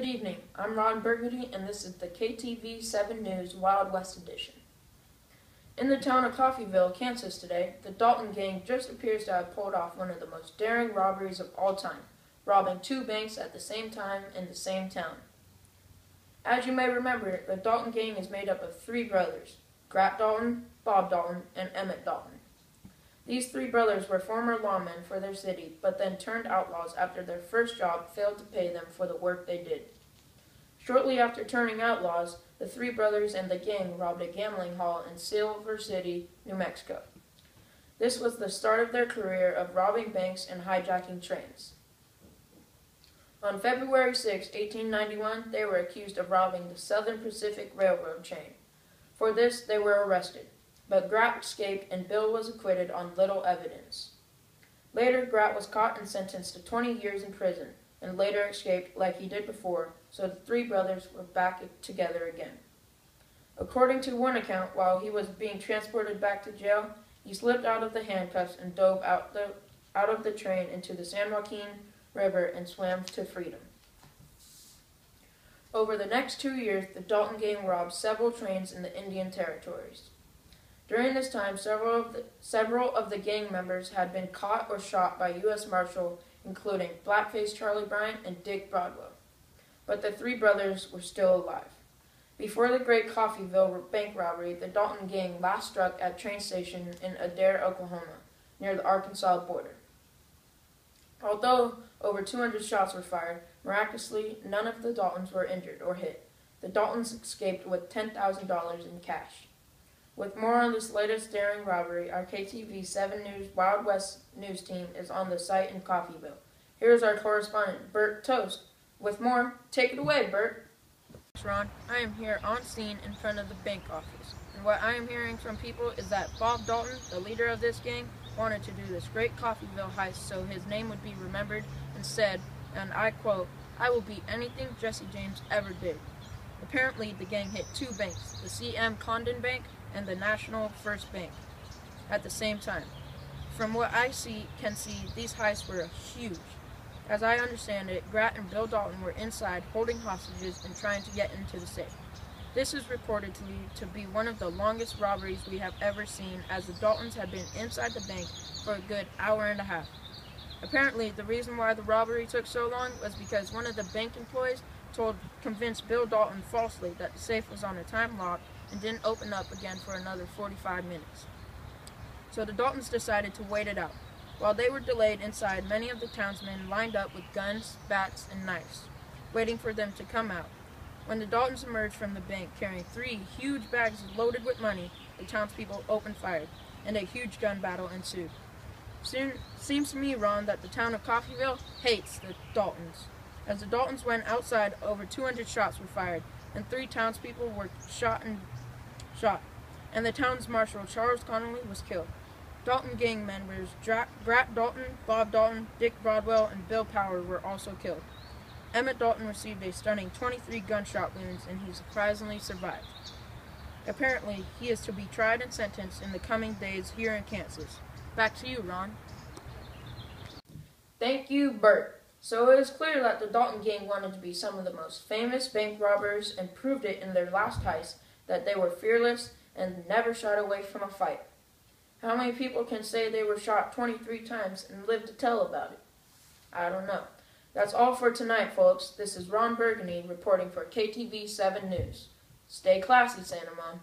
Good evening, I'm Ron Burgundy, and this is the KTV 7 News Wild West Edition. In the town of Coffeyville, Kansas today, the Dalton gang just appears to have pulled off one of the most daring robberies of all time, robbing two banks at the same time in the same town. As you may remember, the Dalton gang is made up of three brothers, Grat Dalton, Bob Dalton, and Emmett Dalton. These three brothers were former lawmen for their city, but then turned outlaws after their first job failed to pay them for the work they did. Shortly after turning outlaws, the three brothers and the gang robbed a gambling hall in Silver City, New Mexico. This was the start of their career of robbing banks and hijacking trains. On February 6, 1891, they were accused of robbing the Southern Pacific Railroad chain. For this, they were arrested, but Grat escaped and Bill was acquitted on little evidence. Later, Grat was caught and sentenced to 20 years in prison, and later escaped like he did before, so the three brothers were back together again. According to one account, while he was being transported back to jail, he slipped out of the handcuffs and dove out of the train into the San Joaquin River and swam to freedom. Over the next 2 years, the Dalton gang robbed several trains in the Indian Territories. During this time, several of the gang members had been caught or shot by U.S. Marshal, including Blackface Charlie Bryant and Dick Broadwell. But the three brothers were still alive. Before the Great Coffeyville bank robbery, the Dalton gang last struck at a train station in Adair, Oklahoma, near the Arkansas border. Although over 200 shots were fired, miraculously, none of the Daltons were injured or hit. The Daltons escaped with $10,000 in cash. With more on this latest daring robbery, our KTV 7 News Wild West news team is on the site in Coffeyville. Here's our correspondent, Bert Toast. With more, take it away, Bert. Thanks, Ron. I am here on scene in front of the bank office, and what I am hearing from people is that Bob Dalton, the leader of this gang, wanted to do this great Coffeyville heist so his name would be remembered and said, and I quote, "I will beat anything Jesse James ever did." Apparently, the gang hit two banks, the C.M. Condon Bank and the National First Bank, at the same time. From what I can see, these heists were huge. As I understand it, Grat and Bill Dalton were inside holding hostages and trying to get into the safe. This is reportedly to be one of the longest robberies we have ever seen, as the Daltons had been inside the bank for a good hour and a half. Apparently, the reason why the robbery took so long was because one of the bank employees convinced Bill Dalton falsely that the safe was on a time lock and didn't open up again for another 45 minutes. So the Daltons decided to wait it out. While they were delayed inside, many of the townsmen lined up with guns, bats, and knives, waiting for them to come out. When the Daltons emerged from the bank carrying three huge bags loaded with money, the townspeople opened fire, and a huge gun battle ensued. Seems to me, Ron, that the town of Coffeyville hates the Daltons. As the Daltons went outside, over 200 shots were fired, and three townspeople were shot, and the town's marshal, Charles Connolly, was killed. Dalton gang members Grat Dalton, Bob Dalton, Dick Broadwell, and Bill Power were also killed. Emmett Dalton received a stunning 23 gunshot wounds, and he surprisingly survived. Apparently, he is to be tried and sentenced in the coming days here in Kansas. Back to you, Ron. Thank you, Bert. So it is clear that the Dalton gang wanted to be some of the most famous bank robbers and proved it in their last heist that they were fearless and never shied away from a fight. How many people can say they were shot 23 times and live to tell about it? I don't know. That's all for tonight, folks. This is Ron Burgundy reporting for KTV 7 News. Stay classy, Santa Mom.